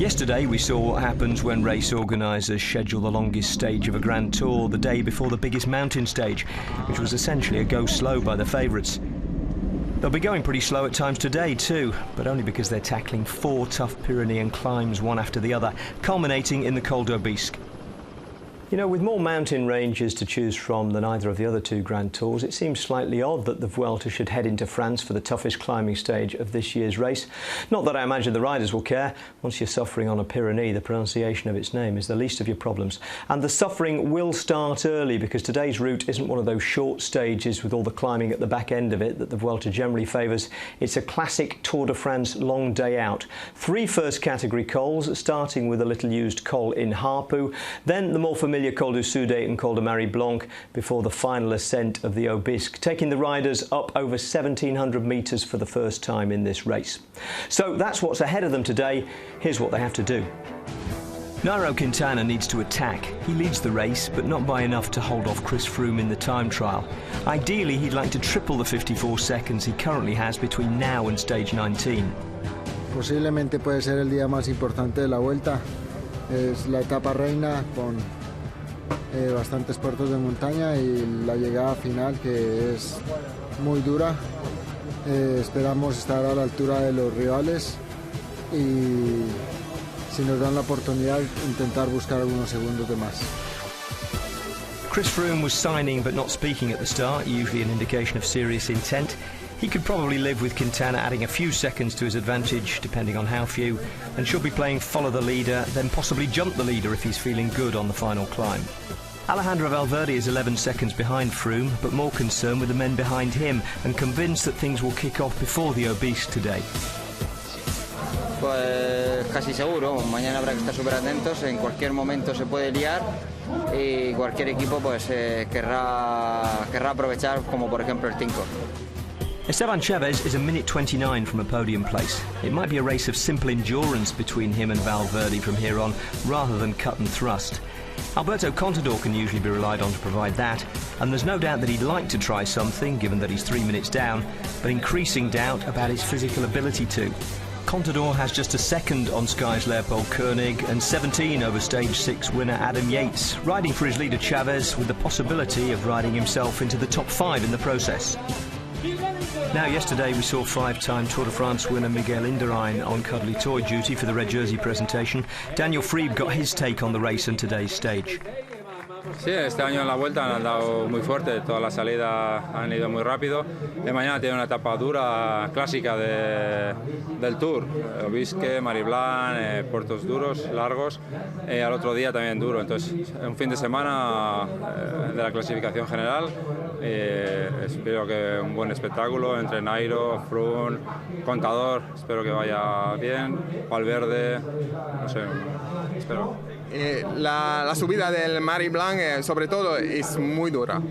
Yesterday we saw what happens when race organisers schedule the longest stage of a Grand Tour the day before the biggest mountain stage, which was essentially a go slow by the favourites. They'll be going pretty slow at times today too, but only because they're tackling 4 tough Pyrenean climbs one after the other, culminating in the Col d'Aubisque. You know, with more mountain ranges to choose from than either of the other 2 Grand Tours, it seems slightly odd that the Vuelta should head into France for the toughest climbing stage of this year's race. Not that I imagine the riders will care. Once you're suffering on a Pyrenee, the pronunciation of its name is the least of your problems. And the suffering will start early, because today's route isn't one of those short stages with all the climbing at the back end of it that the Vuelta generally favours. It's a classic Tour de France long day out. 3 first category cols, starting with a little used col in Harpu, then the more familiar Col du Soudet and Col de Marie Blanc, before the final ascent of the Aubisque, taking the riders up over 1,700 metres for the first time in this race. So that's what's ahead of them today. Here's what they have to do. Nairo Quintana needs to attack. He leads the race, but not by enough to hold off Chris Froome in the time trial. Ideally, he'd like to triple the 54 seconds he currently has between now and stage 19. Posiblemente puede ser el día más importante de la Vuelta. Es la etapa reina con bastantes puertos de montaña y la llegada final, que es muy dura. Esperamos estar a la altura de los rivales y, si nos dan la oportunidad, intentar buscar algunos segundos de más. Chris Froome was signing but not speaking at the start, usually an indication of serious intent. He could probably live with Quintana adding a few seconds to his advantage, depending on how few, and should be playing follow the leader, then possibly jump the leader if he's feeling good on the final climb. Alejandro Valverde is 11 seconds behind Froome, but more concerned with the men behind him, and convinced that things will kick off before the Aubisque today. Pues casi seguro, mañana habrá que estar súper atentos, en cualquier momento se puede liar y cualquier equipo pues querrá aprovechar, como por ejemplo el 5. Esteban Chaves is a minute 29 from a podium place. It might be a race of simple endurance between him and Valverde from here on, rather than cut and thrust. Alberto Contador can usually be relied on to provide that, and there's no doubt that he'd like to try something, given that he's 3 minutes down, but increasing doubt about his physical ability to. Contador has just a second on Sky's Leopold Koenig and 17 over stage 6 winner Adam Yates, riding for his leader Chaves, with the possibility of riding himself into the top 5 in the process. Now, yesterday we saw 5-time Tour de France winner Miguel Indurain on cuddly toy duty for the red jersey presentation. Daniel Friebe got his take on the race and today's stage. Sí, este año en la Vuelta han andado muy fuerte, todas las salidas han ido muy rápido. Mañana tiene una etapa dura, clásica del Tour, Aubisque, Marie Blanc, puertos duros, largos, al otro día también duro. Entonces, un fin de semana de la clasificación general. Espero que un buen espectáculo entre Nairo, Froome, Contador, espero que vaya bien, Valverde, no sé, espero. La subida del Marie Blanc, sobre todo, es muy dura.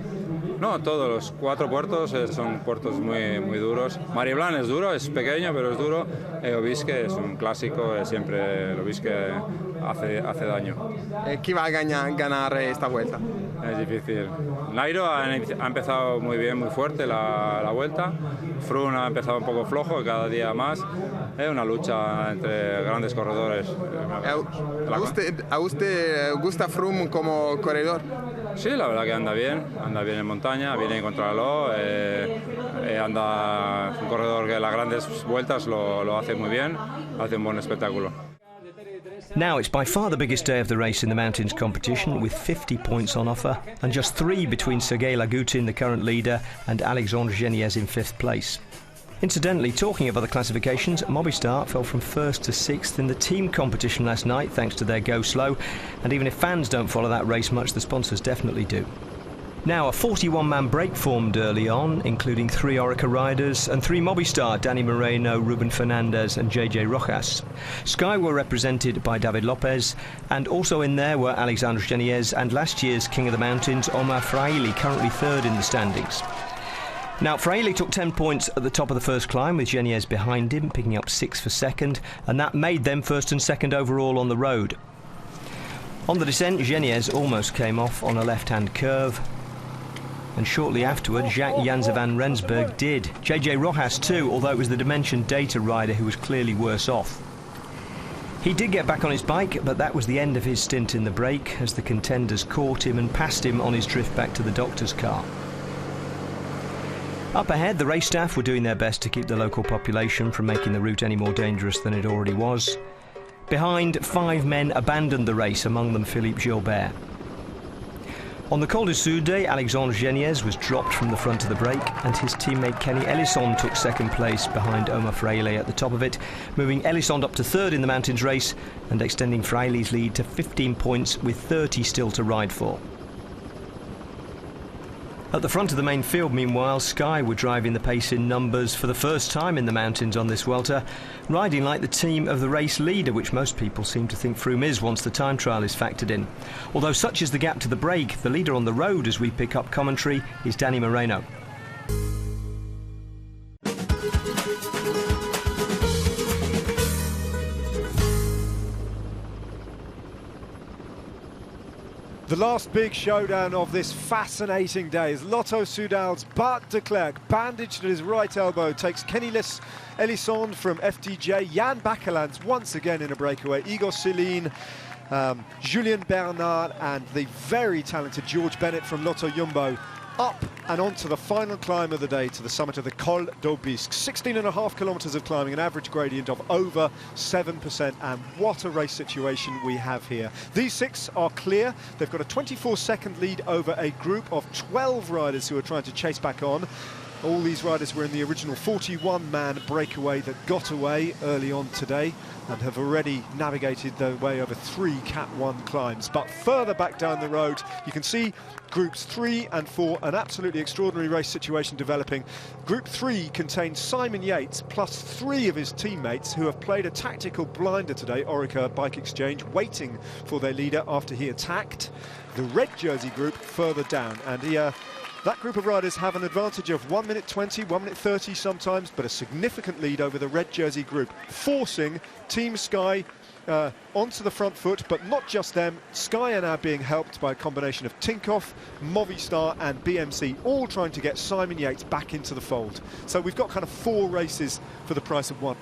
No, todos los 4 puertos son puertos muy duros. Marie Blanc es duro, es pequeño, pero es duro. Aubisque es un clásico, siempre el Aubisque hace daño. ¿Quién va a ganar esta Vuelta? Es difícil. Nairo ha empezado muy bien, muy fuerte la Vuelta. Froome ha empezado un poco flojo, cada día más. Es una lucha entre grandes corredores. ¿A usted gusta Froome como corredor? Sí, la verdad que anda bien en montaña, viene en contrarreloj, anda un corredor que las grandes vueltas lo hace muy bien, hace un buen espectáculo. Now it's by far the biggest day of the race in the mountains competition, with 50 points on offer, and just 3 between Sergei Lagutin, the current leader, and Alexandre Geniez in 5th place. Incidentally, talking of other classifications, Movistar fell from 1st to 6th in the team competition last night thanks to their go slow, and even if fans don't follow that race much, the sponsors definitely do. Now, a 41-man break formed early on, including 3 Orica riders and 3 Movistar, Dani Moreno, Ruben Fernandez and JJ Rojas. Sky were represented by David Lopez, and also in there were Alexandre Geniez and last year's King of the Mountains, Omar Fraile, currently 3rd in the standings. Now, Fraile took 10 points at the top of the first climb, with Geniez behind him, picking up 6 for second, and that made them 1st and 2nd overall on the road. On the descent, Geniez almost came off on a left-hand curve, and shortly afterward, Jacques Janse van Rensburg did. JJ Rojas too, although it was the Dimension Data rider who was clearly worse off. He did get back on his bike, but that was the end of his stint in the break as the contenders caught him and passed him on his drift back to the doctor's car. Up ahead, the race staff were doing their best to keep the local population from making the route any more dangerous than it already was. Behind, 5 men abandoned the race, among them Philippe Gilbert. On the Col du Soude, Alexandre Geniez was dropped from the front of the break, and his teammate Kenny Elissonde took second place behind Omar Fraile at the top of it, moving Elissonde up to third in the mountains race and extending Fraile's lead to 15 points with 30 still to ride for. At the front of the main field, meanwhile, Sky were driving the pace in numbers for the first time in the mountains on this Vuelta, riding like the team of the race leader, which most people seem to think Froome is once the time trial is factored in. Although such is the gap to the break, the leader on the road as we pick up commentary is Danny Moreno. The last big showdown of this fascinating day is Lotto Soudal's Bart de Klerk, bandaged at his right elbow, takes Kenny Elissonde from FDJ, Jan Bakelants once again in a breakaway, Igor Céline, Julien Bernard and the very talented George Bennett from Lotto Jumbo up and onto the final climb of the day to the summit of the Col d'Aubisque. 16.5 kilometres of climbing, an average gradient of over 7%, and what a race situation we have here. These 6 are clear. They've got a 24-second lead over a group of 12 riders who are trying to chase back on. All these riders were in the original 41-man breakaway that got away early on today and have already navigated their way over 3 Cat 1 climbs. But further back down the road, you can see Groups 3 and 4, an absolutely extraordinary race situation developing. Group 3 contains Simon Yates plus 3 of his teammates who have played a tactical blinder today, Orica Bike Exchange, waiting for their leader after he attacked. The red jersey group further down, and that group of riders have an advantage of 1 minute 20, 1 minute 30 sometimes, but a significant lead over the red jersey group, forcing Team Sky onto the front foot, but not just them. Sky are now being helped by a combination of Tinkoff, Movistar and BMC, all trying to get Simon Yates back into the fold. So we've got kind of 4 races for the price of 1.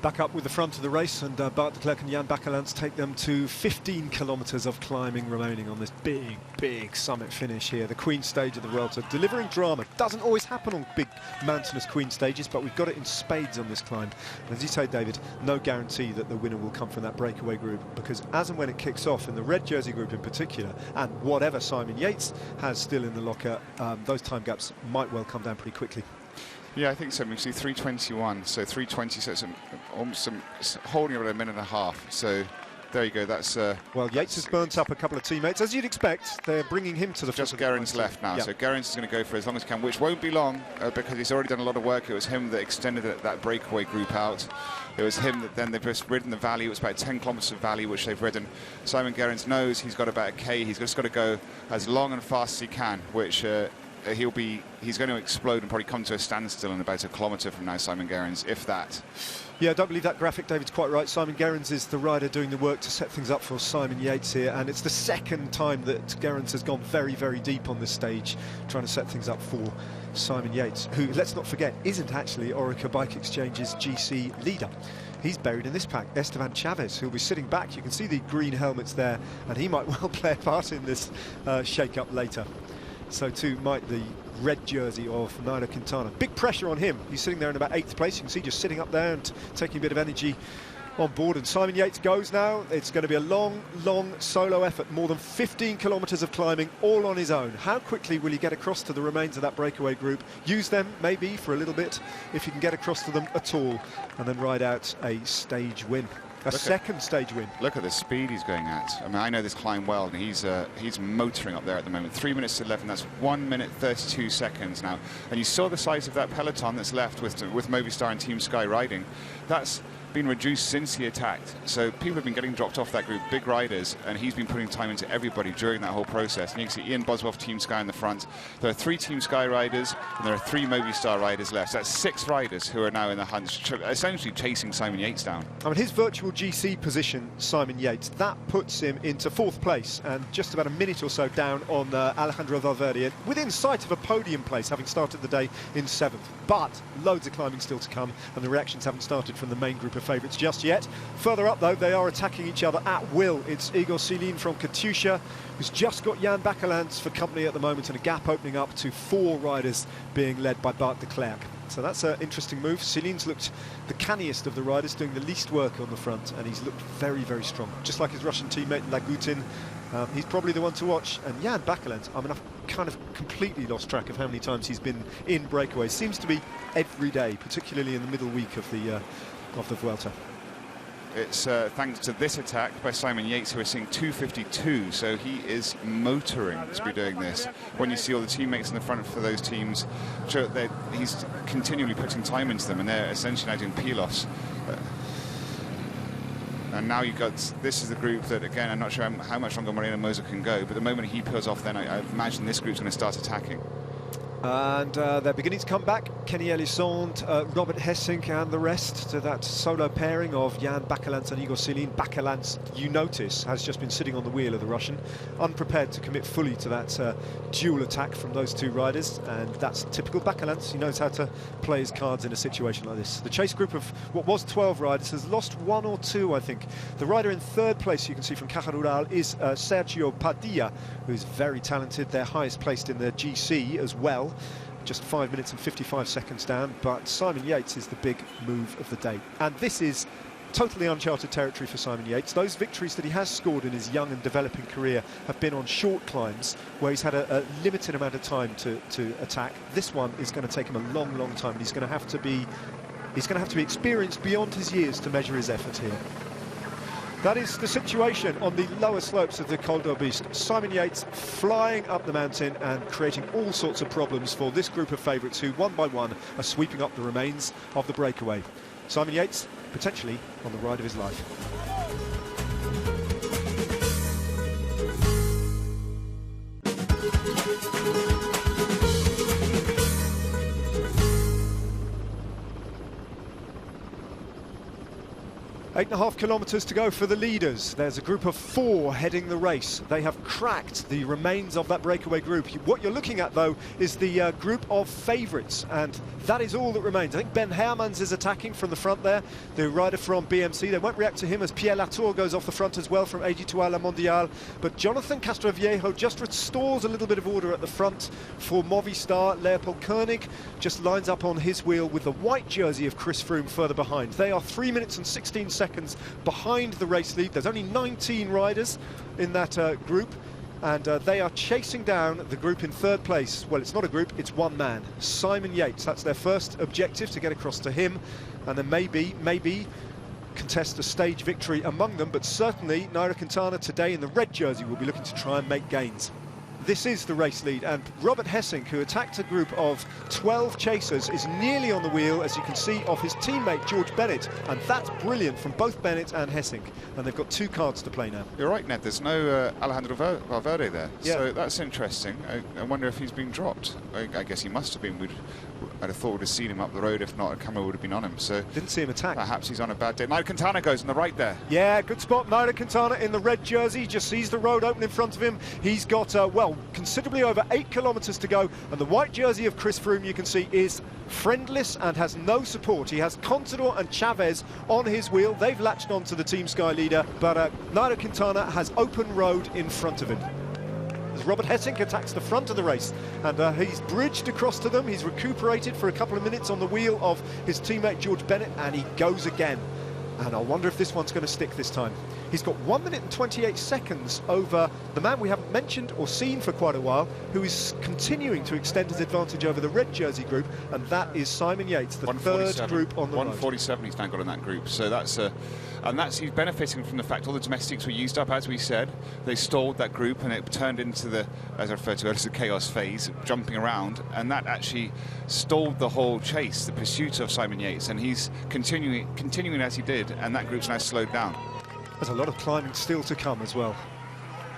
Back up with the front of the race, and Bart de Klerk and Jan Bakelants take them to 15 kilometres of climbing remaining on this big summit finish here, the Queen stage of the Vuelta. Delivering drama doesn't always happen on big mountainous Queen stages, but we've got it in spades on this climb. And as you say, David, no guarantee that the winner will come from that breakaway group, because as and when it kicks off in the red jersey group in particular, and whatever Simon Yates has still in the locker, those time gaps might well come down pretty quickly. Yeah, I think so. We see 3:21, so 3:20, so it's almost holding about a minute and a half. So there you go. That's well, Yates has burnt up a couple of teammates, as you'd expect. They're bringing him to the just Gerrans left now. Yep. So Gerrans is going to go for as long as he can, which won't be long because he's already done a lot of work. It was him that extended that breakaway group out. It was him that then they've just ridden the valley. It was about 10 kilometres of valley which they've ridden. Simon Gerrans knows he's got about a K. He's just got to go as long and fast as he can, which he's going to explode and probably come to a standstill in about a kilometre from now, Simon Gerrans, if that. Yeah, I don't believe that graphic, David's quite right. Simon Gerrans is the rider doing the work to set things up for Simon Yates here, and it's the second time that Gerrans has gone very deep on this stage, trying to set things up for Simon Yates, who, let's not forget, isn't actually Orica Bike Exchange's GC leader. He's buried in this pack, Esteban Chavez, who'll be sitting back. You can see the green helmets there, and he might well play a part in this shake-up later. So too might the red jersey of Nairo Quintana. Big pressure on him. He's sitting there in about 8th place. You can see just sitting up there and taking a bit of energy on board. And Simon Yates goes now. It's going to be a long solo effort. More than 15 kilometres of climbing, all on his own. How quickly will he get across to the remains of that breakaway group? Use them, maybe, for a little bit, if he can get across to them at all, and then ride out a stage win. A second stage win. Look at the speed he's going at. I mean, I know this climb well, and he's motoring up there at the moment. 3 minutes to 11. That's 1 minute 32 seconds now. And you saw the size of that peloton that's left with Movistar and Team Sky riding. That's been reduced since he attacked. So people have been getting dropped off that group, big riders, and he's been putting time into everybody during that whole process. And you can see Ian Boswell, Team Sky in the front. There are 3 Team Sky riders, and there are 3 Movistar riders left. So that's 6 riders who are now in the hunt, essentially chasing Simon Yates down. I mean, his virtual GC position, Simon Yates, that puts him into 4th place and just about a minute or so down on Alejandro Valverde, within sight of a podium place, having started the day in 7th. But loads of climbing still to come, and the reactions haven't started from the main group of are favourites just yet. Further up, though, they are attacking each other at will. It's Igor Silin from Katusha, who's just got Jan Bakelants for company at the moment, and a gap opening up to 4 riders being led by Bart de Klerk. So that's an interesting move. Silin's looked the canniest of the riders, doing the least work on the front, and he's looked very, very strong. Just like his Russian teammate Lagutin, he's probably the one to watch. And Jan Bakelants, I mean, I've kind of completely lost track of how many times he's been in breakaways. Seems to be every day, particularly in the middle week of the Vuelta. It's thanks to this attack by Simon Yates, who is seeing 2:52, so he is motoring to be doing this. When you see all the teammates in the front for those teams, he's continually putting time into them, and they're essentially now doing peel-offs. And now you've got, this is the group that, again, I'm not sure how much longer Moreno Moser can go, but the moment he peels off, then I imagine this group's going to start attacking. And they're beginning to come back. Kenny Elisond, Robert Hessink and the rest to that solo pairing of Jan Bakelants and Igor Silin. Bakelants, you notice, has just been sitting on the wheel of the Russian, unprepared to commit fully to that dual attack from those 2 riders, and that's typical Bakelants. He knows how to play his cards in a situation like this. The chase group of what was 12 riders has lost 1 or 2, I think. The rider in 3rd place, you can see from Caja Rural, is Sergio Padilla, who's very talented. They're highest placed in the GC as well. Just 5 minutes and 55 seconds down, but Simon Yates is the big move of the day. And this is totally uncharted territory for Simon Yates. Those victories that he has scored in his young and developing career have been on short climbs where he's had a limited amount of time to attack. This one is going to take him a long, long time, and he's going to have to be experienced beyond his years to measure his effort here. That is the situation on the lower slopes of the Col d'Aubisque. Simon Yates flying up the mountain and creating all sorts of problems for this group of favourites who, one by one, are sweeping up the remains of the breakaway. Simon Yates, potentially on the ride of his life. 8.5 kilometres to go for the leaders. There's a group of 4 heading the race. They have cracked the remains of that breakaway group. What you're looking at, though, is the group of favourites, and that is all that remains. I think Ben Hermans is attacking from the front there, the rider from BMC. They won't react to him as Pierre Latour goes off the front as well from AG2R La Mondiale. But Jonathan Castroviejo just restores a little bit of order at the front for Movistar. Leopold Koenig just lines up on his wheel with the white jersey of Chris Froome further behind. They are 3 minutes and 16 seconds behind the race lead. There's only 19 riders in that group, and they are chasing down the group in 3rd place. Well, it's not a group, it's one man, Simon Yates. That's their first objective, to get across to him, and then maybe contest a stage victory among them. But certainly Nairo Quintana today in the red jersey will be looking to try and make gains. This is the race lead, and Robert Hessink, who attacked a group of 12 chasers, is nearly on the wheel, as you can see, of his teammate George Bennett, and that's brilliant from both Bennett and Hessink, and they've got 2 cards to play now. You're right, Ned, there's no Alejandro Valverde there, yeah. So that's interesting. I wonder if he's been dropped. I guess he must have been. I'd have thought we'd have seen him up the road. If not, a camera would have been on him. So didn't see him attack. Perhaps he's on a bad day. Nairo Quintana goes on the right there. Yeah, good spot. Nairo Quintana in the red jersey, just sees the road open in front of him. He's got, well, considerably over 8 kilometres to go, and the white jersey of Chris Froome, you can see, is friendless and has no support. He has Contador and Chavez on his wheel. They've latched on to the Team Sky leader, but Nairo Quintana has open road in front of him. As Robert Hessink attacks the front of the race, and he's bridged across to them. He's recuperated for a couple of minutes on the wheel of his teammate George Bennett, and he goes again. And I wonder if this one's going to stick this time. He's got 1 minute and 28 seconds over the man we haven't mentioned or seen for quite a while, who is continuing to extend his advantage over the red jersey group, and that is Simon Yates, the 3rd group on the road. 147 he's now got in that group, so that's he's benefiting from the fact all the domestics were used up, as we said. They stalled that group, and it turned into the, as I refer to it, as the chaos phase, jumping around, and that actually stalled the whole chase, the pursuit of Simon Yates, and he's continuing as he did, and that group's now slowed down. There's a lot of climbing still to come as well.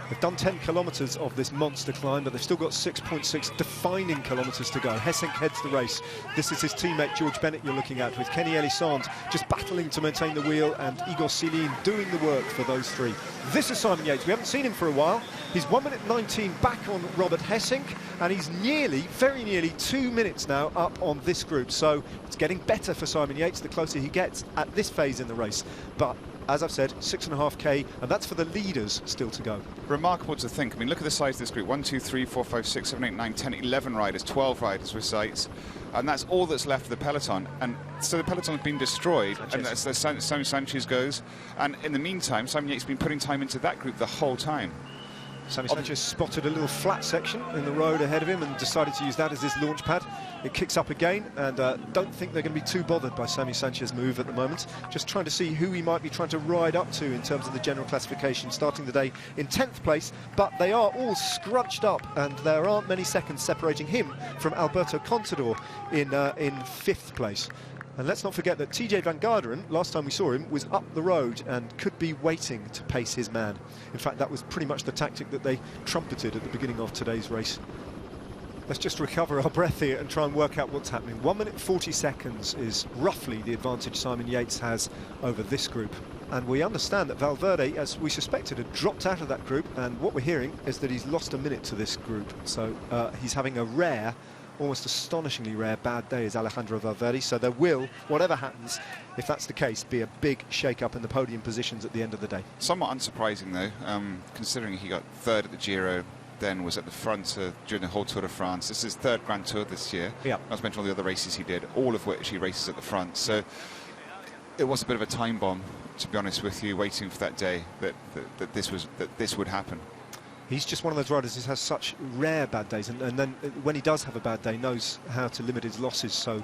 They've done 10 kilometres of this monster climb, but they've still got 6.6 defining kilometres to go. Hessink heads the race. This is his teammate George Bennett you're looking at, with Kenny Elissonde just battling to maintain the wheel and Igor Silin doing the work for those three. This is Simon Yates. We haven't seen him for a while. He's 1 minute 19 back on Robert Hessink, and he's very nearly 2 minutes now up on this group. So it's getting better for Simon Yates the closer he gets at this phase in the race. But as I've said, 6.5k, and that's for the leaders still to go. Remarkable to think. I mean, look at the size of this group. 1, 2, 3, 4, 5, 6, 7, 8, 9, 10, 11 riders, 12 riders with sights. And that's all that's left of the peloton. And so the peloton's been destroyed, and that's where Simon Sanchez goes. And in the meantime, Simon Yates has been putting time into that group the whole time. Sammy Sanchez spotted a little flat section in the road ahead of him and decided to use that as his launch pad. It kicks up again, and don't think they're going to be too bothered by Sammy Sanchez's move at the moment. Just trying to see who he might be trying to ride up to in terms of the general classification, starting the day in 10th place, but they are all scrunched up, and there aren't many seconds separating him from Alberto Contador in 5th place. And let's not forget that TJ Van Garderen, last time we saw him, was up the road and could be waiting to pace his man. In fact, that was pretty much the tactic that they trumpeted at the beginning of today's race. Let's just recover our breath here and try and work out what's happening. 1 minute 40 seconds is roughly the advantage Simon Yates has over this group. And we understand that Valverde, as we suspected, had dropped out of that group, and what we're hearing is that he's lost a minute to this group. So he's having a rare, almost astonishingly rare bad day as Alejandro Valverde, so there will, whatever happens, if that's the case, be a big shake-up in the podium positions at the end of the day. Somewhat unsurprising though, considering he got 3rd at the Giro, then was at the front during the whole Tour de France. This is his 3rd Grand Tour this year. Yeah. Not to mention all the other races he did, all of which he races at the front. So it was a bit of a time bomb, to be honest with you, waiting for that day that this would happen. He's just one of those riders who has such rare bad days, and then when he does have a bad day, knows how to limit his losses. So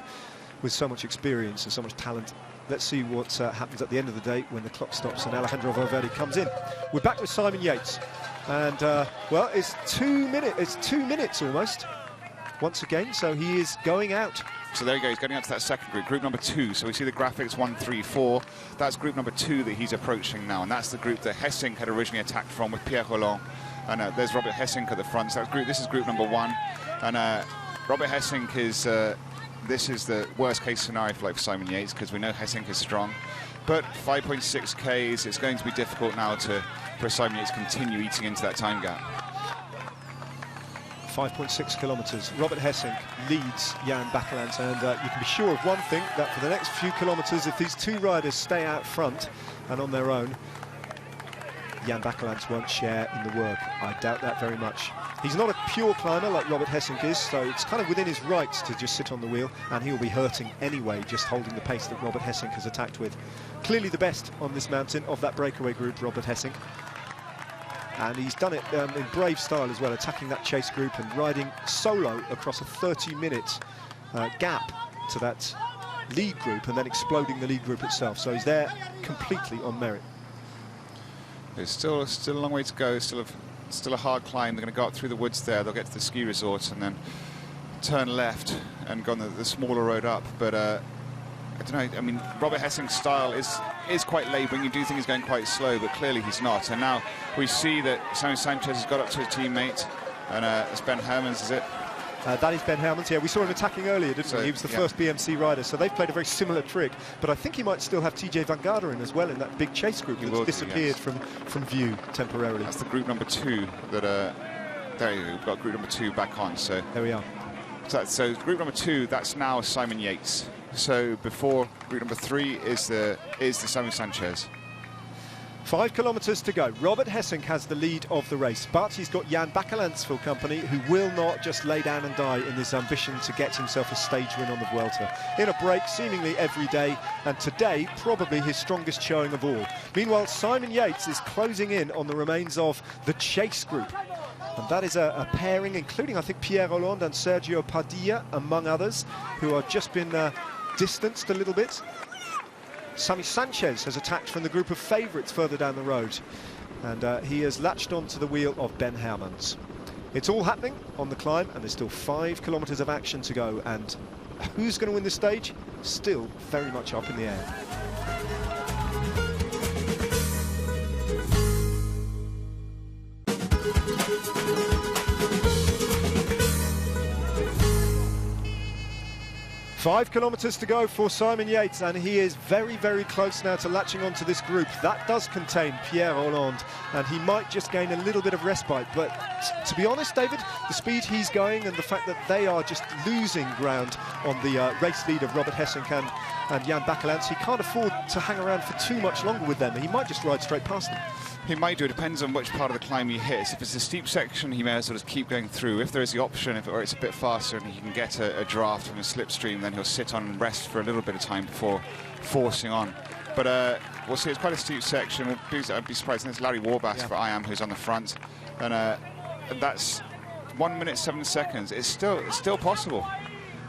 with so much experience and so much talent, let's see what happens at the end of the day when the clock stops and Alejandro Valverde comes in. We're back with Simon Yates, and well, it's 2 minutes. It's 2 minutes almost once again. So he is going out. So there you go, he's getting out to that second group, group number 2. So we see the graphics 1, 3, 4. That's group number 2 that he's approaching now, and that's the group that Hessink had originally attacked from with Pierre Rolland. And there's Robert Hessink at the front. So this is group number 1, and Robert Hessink is. This is the worst case scenario for Simon Yates, because we know Hessink is strong. But 5.6 Ks, it's going to be difficult now for Simon Yates to continue eating into that time gap. 5.6 kilometres. Robert Hessink leads Jan Bakelants, and you can be sure of one thing, that for the next few kilometres, if these two riders stay out front and on their own, Jan Bakelants won't share in the work. I doubt that very much. He's not a pure climber like Robert Hessink is, so it's kind of within his rights to just sit on the wheel, and he'll be hurting anyway, just holding the pace that Robert Hessink has attacked with. Clearly the best on this mountain of that breakaway group, Robert Hessink. And he's done it in brave style as well, attacking that chase group and riding solo across a 30-minute gap to that lead group, and then exploding the lead group itself. So he's there completely on merit. There's still a long way to go, still a hard climb. They're going to go up through the woods there, they'll get to the ski resort and then turn left and go on the smaller road up. But I don't know, I mean, Robert Hessink's style is quite labouring. You do think he's going quite slow, but clearly he's not. And now we see that Simon Sanchez has got up to his teammate, and it's Ben Hermans, is it? That is Ben Hermans. Yeah, we saw him attacking earlier, didn't we? He was the first BMC rider, so they've played a very similar trick. But I think he might still have TJ Van Garderen as well in that big chase group that's disappeared from view temporarily. That's the group number 2 that there you go, we've got group number 2 back on. So there we are. So group number 2, that's now Simon Yates. So before group number 3 is the Simon Sanchez. 5 kilometres to go. Robert Hessink has the lead of the race, but he's got Jan Bakelants for company, who will not just lay down and die in this ambition to get himself a stage win on the Vuelta. In a break seemingly every day, and today probably his strongest showing of all. Meanwhile, Simon Yates is closing in on the remains of the chase group. And that is a pairing, including, I think, Pierre Rolland and Sergio Padilla, among others, who have just been distanced a little bit. Sammy Sanchez has attacked from the group of favourites further down the road, and he has latched onto the wheel of Ben Hermans. It's all happening on the climb, and there's still 5 kilometres of action to go, and who's going to win this stage? Still very much up in the air. Five kilometres to go for Simon Yates, and he is very, very close now to latching onto this group. That does contain Pierre Hollande, and he might just gain a little bit of respite. But to be honest, David, the speed he's going and the fact that they are just losing ground on the race lead of Robert Hessink and Jan Bakelants, he can't afford to hang around for too much longer with them. He might just ride straight past them. He might do. It depends on which part of the climb he hits. If it's a steep section, he may as well just keep going through. If there is the option, or it's a bit faster and he can get a draft from a slipstream, then he'll sit on and rest for a little bit of time before forcing on. But we'll see. It's quite a steep section. I'd be surprised. And it's Larry Warbass for I Am who's on the front, and that's 1 minute 7 seconds. It's still possible.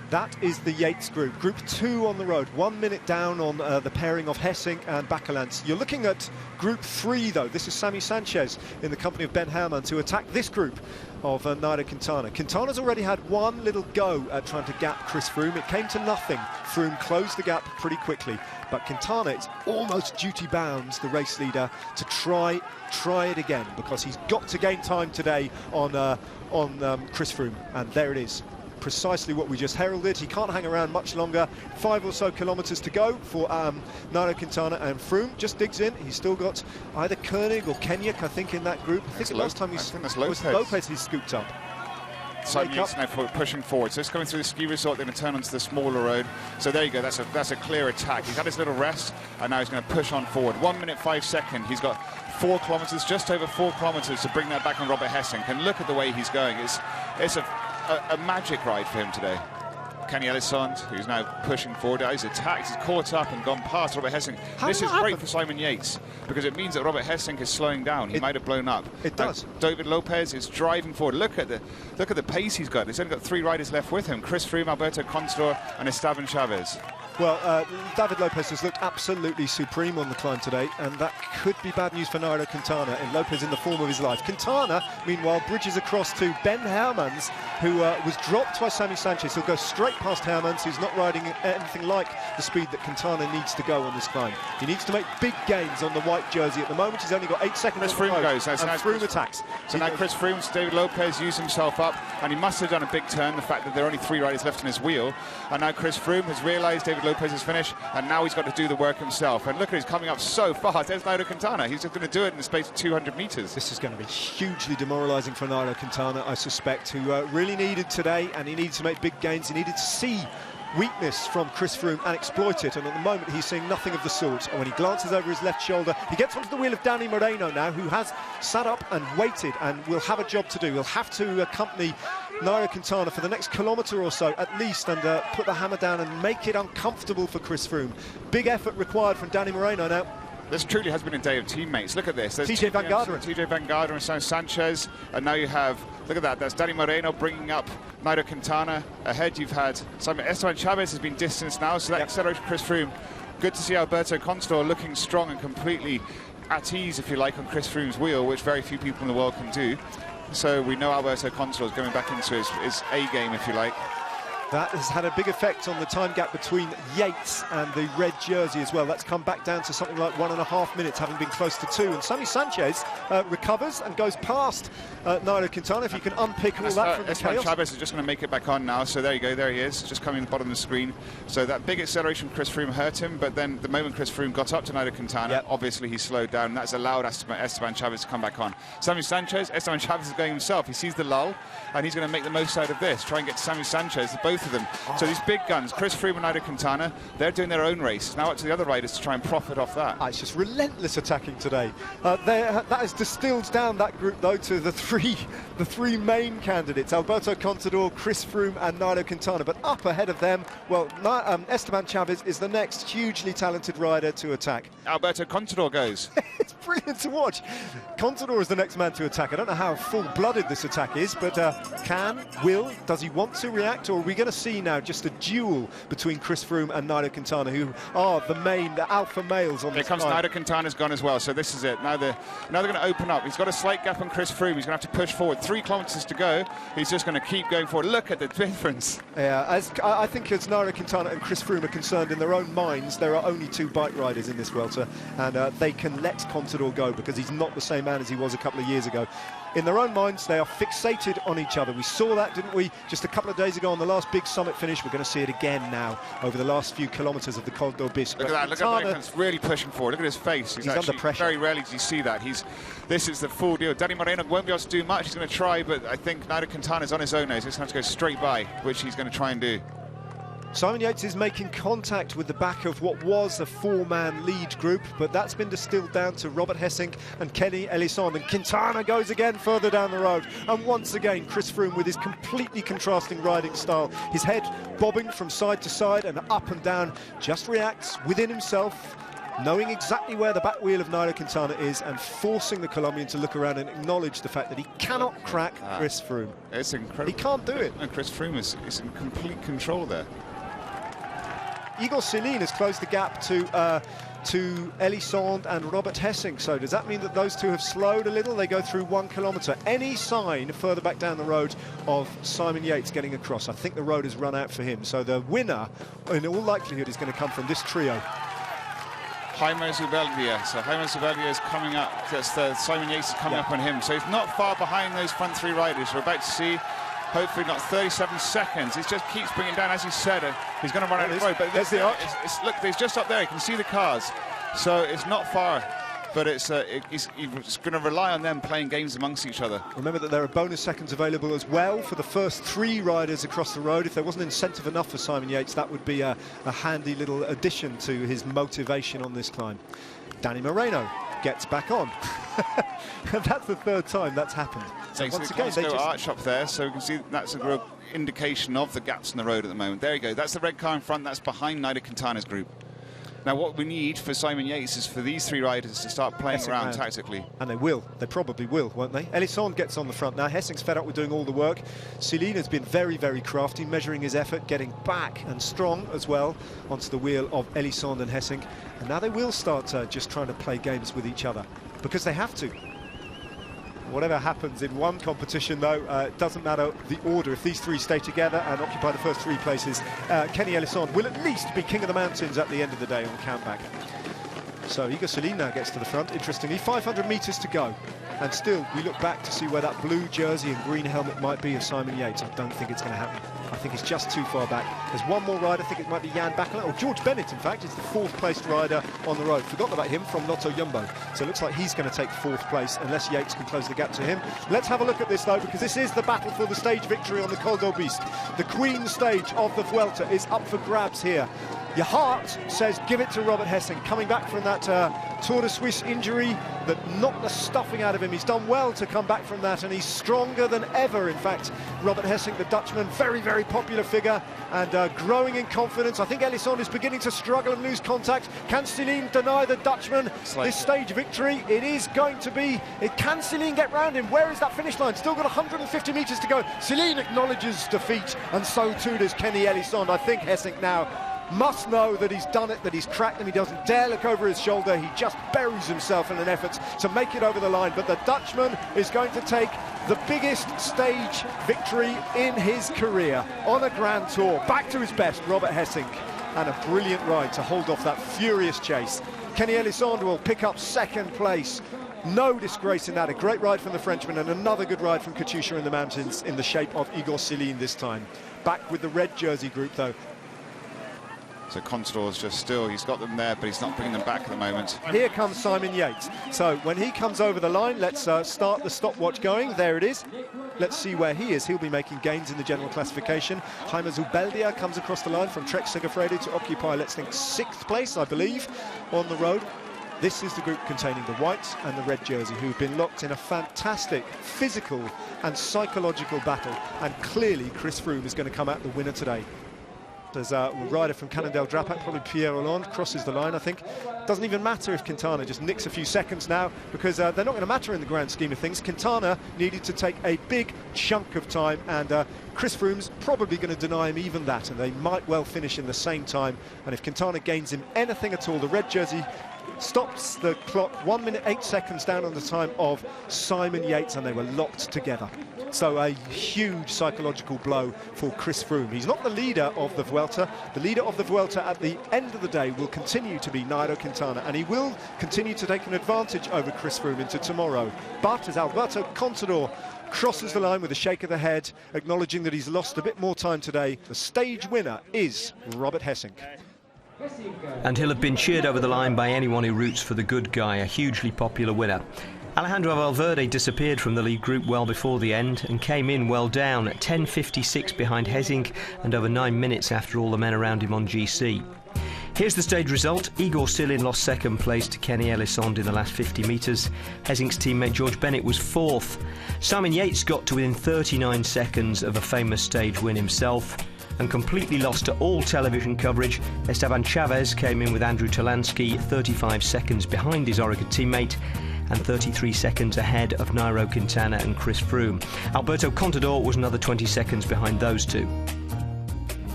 That is the Yates group. Group 2 on the road, 1 minute down on the pairing of Hessink and Bakelants. You're looking at Group 3, though. This is Sammy Sanchez in the company of Ben Herman to attack this group of Nairo Quintana. Quintana's already had one little go at trying to gap Chris Froome. It came to nothing. Froome closed the gap pretty quickly. But Quintana is almost duty-bound, the race leader, to try it again, because he's got to gain time today on Chris Froome. And there it is. Precisely what we just heralded. He can't hang around much longer. 5 or so kilometres to go for Nairo Quintana, and Froome just digs in. He's still got either Koenig or Kenyuk, I think, in that group. I think the last time Lopez he scooped up. Simon Yates now pushing forward. So it's coming through the ski resort, they're going to turn onto the smaller road. So there you go, that's a clear attack. He's had his little rest, and now he's going to push on forward. 1 minute 5 seconds. He's got 4 kilometres, just over 4 kilometres to bring that back on Robert Hessink. And look at the way he's going. It's a magic ride for him today. Kenny Elissonde, who's now pushing forward, he's attacked, he's caught up and gone past Robert Hessink. This is great for Simon Yates, because it means that Robert Hessink is slowing down. He might have blown up. It does. David Lopez is driving forward. Look at the pace he's got. He's only got 3 riders left with him: Chris Froome, Alberto Contador, and Esteban Chavez. Well, David Lopez has looked absolutely supreme on the climb today, and that could be bad news for Nairo Quintana, and Lopez in the form of his life. Quintana, meanwhile, bridges across to Ben Hermans, who was dropped by Sammy Sanchez. He'll go straight past Hermans, who's not riding anything like the speed that Quintana needs to go on this climb. He needs to make big gains on the white jersey. At the moment, he's only got 8 seconds. Chris Froome goes. And Froome attacks. So now Chris Froome, David Lopez used himself up, and he must have done a big turn, the fact that there are only 3 riders left in his wheel. And now Chris Froome has realised David Lopez's finish, and now he's got to do the work himself. And look at, he's coming up so fast. There's Nairo Quintana. He's just going to do it in the space of 200 metres. This is going to be hugely demoralising for Nairo Quintana, I suspect, who really needed today, and he needed to make big gains. He needed to see weakness from Chris Froome and exploit it, and at the moment he's seeing nothing of the sort. And when he glances over his left shoulder, he gets onto the wheel of Danny Moreno now, who has sat up and waited and will have a job to do. He'll have to accompany Nairo Quintana for the next kilometre or so at least, and put the hammer down and make it uncomfortable for Chris Froome. Big effort required from Danny Moreno now. This truly has been a day of teammates. Look at this. There's TJ Van Garderen. TJ Van Garderen and Simon Sanchez. And now you have, look at that, that's Danny Moreno bringing up Nairo Quintana. Ahead you've had Esteban Chavez has been distanced now, so that accelerated Chris Froome. Good to see Alberto Contador looking strong and completely at ease, if you like, on Chris Froome's wheel, which very few people in the world can do. So we know Alberto Contador is going back into his A game, if you like. That has had a big effect on the time gap between Yates and the red jersey as well. That's come back down to something like 1.5 minutes, having been close to 2. And Sammy Sanchez recovers and goes past Nairo Quintana. If you can unpick all that from the chaos. Chavez is just going to make it back on now. So there you go, there he is, just coming to the bottom of the screen. So that big acceleration from Chris Froome hurt him, but then the moment Chris Froome got up to Nairo Quintana, obviously he slowed down. That's allowed Esteban Chavez to come back on. Sammy Sanchez, Esteban Chavez is going himself. He sees the lull, and he's going to make the most out of this, try and get to Sammy Sanchez, both of them. So these big guns, Chris Froome and Nairo Quintana, they're doing their own race. Now up to the other riders to try and profit off that. It's just relentless attacking today. That has distilled down that group, though, to the three main candidates: Alberto Contador, Chris Froome and Nairo Quintana. But up ahead of them, well, Esteban Chavez is the next hugely talented rider to attack. Alberto Contador goes. It's brilliant to watch. Contador is the next man to attack. I don't know how full-blooded this attack is, but does he want to react, or are we going to see now just a duel between Chris Froome and Nairo Quintana, who are the alpha males on this climb? Here comes Nairo Quintana's gone as well, so this is it. Now they're going to open up. He's got a slight gap on Chris Froome. He's going to have to push forward. 3 kilometres to go. He's just going to keep going forward. Look at the difference. Yeah, I think as Nairo Quintana and Chris Froome are concerned in their own minds, there are only 2 bike riders in this welter, and they can let Contador go because he's not the same man as he was a couple of years ago. in their own minds, they are fixated on each other. We saw that, didn't we, just a couple of days ago on the last big summit finish. We're going to see it again now over the last few kilometres of the Col d'Aubisque. Look at that, look at Raikkonen's really pushing forward. Look at his face. He's under pressure. Very rarely do you see that. This is the full deal. Danny Moreno won't be able to do much. He's going to try, but I think Nairo Quintana's on his own now. He's just going to go straight by, which he's going to try and do. Simon Yates is making contact with the back of what was a four-man lead group, but that's been distilled down to Robert Hessink and Kenny Elissonde. And Quintana goes again further down the road. And once again, Chris Froome with his completely contrasting riding style. His head bobbing from side to side and up and down, just reacts within himself, knowing exactly where the back wheel of Nairo Quintana is and forcing the Colombian to look around and acknowledge the fact that he cannot crack Chris Froome. It's incredible. He can't do it. And Chris Froome is in complete control there. Igor Celine has closed the gap to Elissonde and Robert Hessink. So does that mean that those two have slowed a little? They go through 1 kilometre. Any sign further back down the road of Simon Yates getting across? I think the road has run out for him. So the winner, in all likelihood, is going to come from this trio. Jaime Zubeldia. So Jaime Zubeldia is coming up. Simon Yates is coming up on him. So he's not far behind those front three riders. We're about to see. Hopefully not 37 seconds. He just keeps bringing down, as he said. He's going to run out of the road. But there's the arch. Look, he's just up there. You can see the cars. So it's not far. But he's going to rely on them playing games amongst each other. Remember that there are bonus seconds available as well for the first 3 riders across the road. If there wasn't incentive enough for Simon Yates, that would be a handy little addition to his motivation on this climb. Danny Moreno gets back on. And that's the 3rd time that's happened. So once again, they just arch up there, so we can see that's a real indication of the gaps in the road at the moment. There you go. That's the red car in front. That's behind Nairo Quintana's group. Now, what we need for Simon Yates is for these 3 riders to start playing around tactically. And they will. They probably will, won't they? Elissonde gets on the front now. Hessink's fed up with doing all the work. Celine has been very, very crafty, measuring his effort, getting back and strong as well onto the wheel of Elissonde and Hessink. And now they will start just trying to play games with each other, because they have to. Whatever happens in one competition, though, it doesn't matter the order. If these 3 stay together and occupy the first 3 places, Kenny Elissonde will at least be king of the mountains at the end of the day on the countback. So Igor Celine now gets to the front. Interestingly, 500 metres to go. And still, we look back to see where that blue jersey and green helmet might be of Simon Yates. I don't think it's going to happen. I think it's just too far back. There's one more rider. I think it might be Jan Bakeland, or George Bennett, in fact, is the 4th placed rider on the road. Forgotten about him from Lotto Jumbo. So it looks like he's going to take 4th place unless Yates can close the gap to him. Let's have a look at this, though, because this is the battle for the stage victory on the Col d'Aubisque. The Queen stage of the Vuelta is up for grabs here. Your heart says give it to Robert Hessink, coming back from that Tour de Suisse injury that knocked the stuffing out of him. He's done well to come back from that, and he's stronger than ever. In fact, Robert Hessink, the Dutchman, very, very popular figure and growing in confidence. I think Elissonde is beginning to struggle and lose contact. Can Celine deny the Dutchman this stage victory? It is going to be. Can Celine get round him? Where is that finish line? Still got 150 metres to go. Celine acknowledges defeat, and so too does Kenny Elissonde. I think Hessink now must know that he's done it, that he's cracked him. He doesn't dare look over his shoulder. He just buries himself in an effort to make it over the line. But the Dutchman is going to take the biggest stage victory in his career on a Grand Tour. Back to his best, Robert Hessink. And a brilliant ride to hold off that furious chase. Kenny Elissonde will pick up 2nd place. No disgrace in that. A great ride from the Frenchman, and another good ride from Katusha in the mountains in the shape of Igor Celine this time. Back with the red jersey group, though. So Contador's just still, he's got them there, but he's not bringing them back at the moment. Here comes Simon Yates. So when he comes over the line, let's start the stopwatch going. There it is. Let's see where he is. He'll be making gains in the general classification. Jaime Zubeldia comes across the line from Trek Segafredo to occupy, let's think, 6th place, I believe, on the road. This is the group containing the white and the red jersey, who've been locked in a fantastic physical and psychological battle. And clearly, Chris Froome is going to come out the winner today. There's a rider from Cannondale Drapac, probably Pierre Hollande, crosses the line, I think. Doesn't even matter if Quintana just nicks a few seconds now, because they're not going to matter in the grand scheme of things. Quintana needed to take a big chunk of time, and Chris Froome's probably going to deny him even that, and they might well finish in the same time. And if Quintana gains him anything at all, the red jersey stops the clock 1 minute 8 seconds down on the time of Simon Yates, and they were locked together. So a huge psychological blow for Chris Froome. He's not the leader of the Vuelta. The leader of the Vuelta at the end of the day will continue to be Nairo Quintana, and he will continue to take an advantage over Chris Froome into tomorrow. But as Alberto Contador crosses the line with a shake of the head, acknowledging that he's lost a bit more time today, the stage winner is Robert Hessink. And he'll have been cheered over the line by anyone who roots for the good guy, a hugely popular winner. Alejandro Valverde disappeared from the lead group well before the end and came in well down at 10.56 behind Hessink and over 9 minutes after all the men around him on GC. Here's the stage result. Igor Silin lost second place to Kenny Elissonde in the last 50 metres. Hessink's teammate George Bennett was fourth. Simon Yates got to within 39 seconds of a famous stage win himself. And completely lost to all television coverage, Esteban Chavez came in with Andrew Talansky 35 seconds behind his Orica teammate and 33 seconds ahead of Nairo Quintana and Chris Froome. Alberto Contador was another 20 seconds behind those two.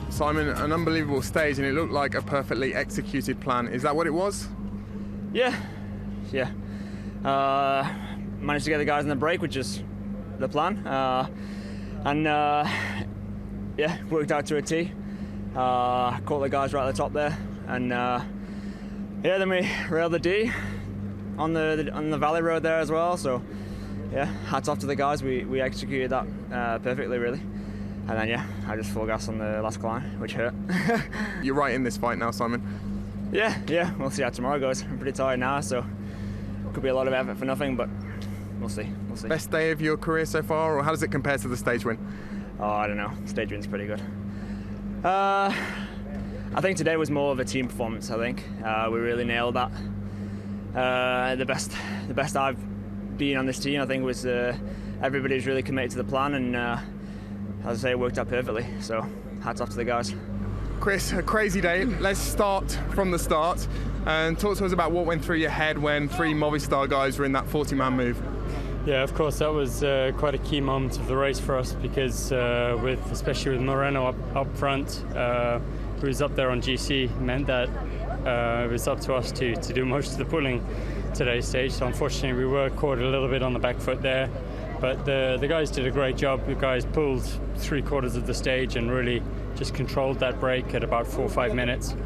Simon, an unbelievable stage, and it looked like a perfectly executed plan. Is that what it was? Yeah. Managed to get the guys on the break, which is the plan. Yeah, worked out to a T. Caught the guys right at the top there, and yeah, then we railed the D on the valley road there as well. So yeah, hats off to the guys. We executed that perfectly, really. And then yeah, I just full gas on the last climb, which hurt. You're right in this fight now, Simon. Yeah, we'll see how tomorrow goes. I'm pretty tired now, so could be a lot of effort for nothing, but we'll see. Best day of your career so far, or how does it compare to the stage win? Oh, I don't know. Stage win's pretty good. I think today was more of a team performance. I think we really nailed that. The best I've been on this team, I think, was everybody's really committed to the plan, and as I say, it worked out perfectly. So hats off to the guys. Chris, a crazy day. Let's start from the start and talk to us about what went through your head when 3 Movistar guys were in that 40-man move. Yeah, of course, that was quite a key moment of the race for us, because especially with Moreno up front, who was up there on GC, meant that it was up to us to do most of the pulling today's stage. So unfortunately, we were caught a little bit on the back foot there, but the guys did a great job. The guys pulled 3/4 of the stage and really just controlled that break at about 4 or 5 minutes.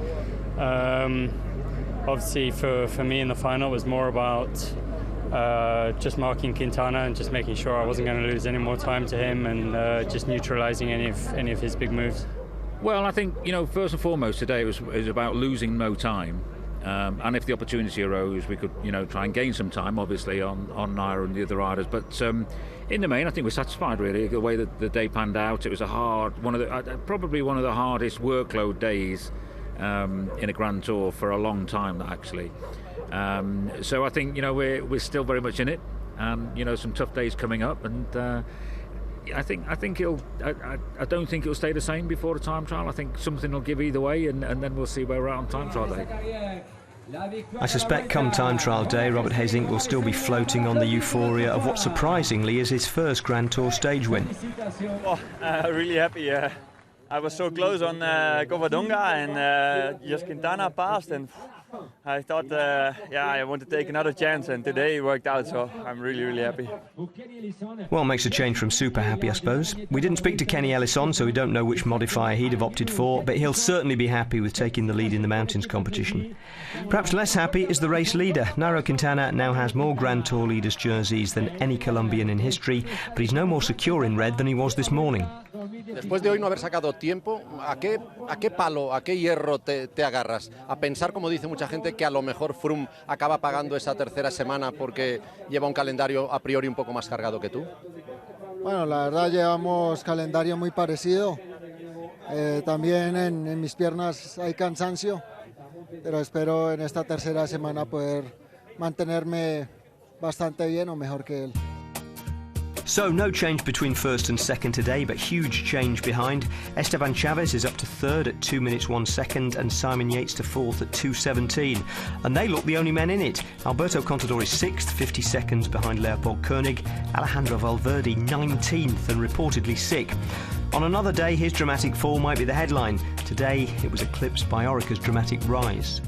Obviously, for me in the final, it was more about just marking Quintana and just making sure I wasn't going to lose any more time to him, and just neutralising any of his big moves. Well, I think, first and foremost today it was about losing no time, and if the opportunity arose, we could try and gain some time, obviously on Nairo and the other riders. But in the main, I think we're satisfied really the way that the day panned out. It was probably one of the hardest workload days in a Grand Tour for a long time, actually. So I think we're still very much in it, and some tough days coming up, and I don't think it'll stay the same before the time trial. I think something will give either way, and then we'll see where we're at on time trial day. I suspect come time trial day, Robert Hessink will still be floating on the euphoria of what surprisingly is his first Grand Tour stage win. Oh, really happy. I was so close on Covadonga, and just Quintana passed, and I thought, I want to take another chance, and today it worked out, so I'm really, really happy. Well, makes a change from super happy, I suppose. We didn't speak to Kenny Elissonde, so we don't know which modifier he'd have opted for, but he'll certainly be happy with taking the lead in the mountains competition. Perhaps less happy is the race leader. Nairo Quintana now has more Grand Tour leaders' jerseys than any Colombian in history, but he's no more secure in red than he was this morning. Después de hoy no haber sacado tiempo, ¿a qué palo, a qué hierro te agarras? A pensar, como dice mucha gente, que a lo mejor Froome acaba pagando esa tercera semana porque lleva un calendario a priori un poco más cargado que tú. Bueno, la verdad llevamos calendario muy parecido. También en mis piernas hay cansancio, pero espero en esta tercera semana poder mantenerme bastante bien o mejor que él. So no change between first and second today, but huge change behind. Esteban Chavez is up to third at 2 minutes 1 second, and Simon Yates to fourth at 2:17. And they look the only men in it. Alberto Contador is sixth, 50 seconds behind Leopold Koenig. Alejandro Valverde 19th and reportedly sick. On another day, his dramatic fall might be the headline. Today, it was eclipsed by Orica's dramatic rise.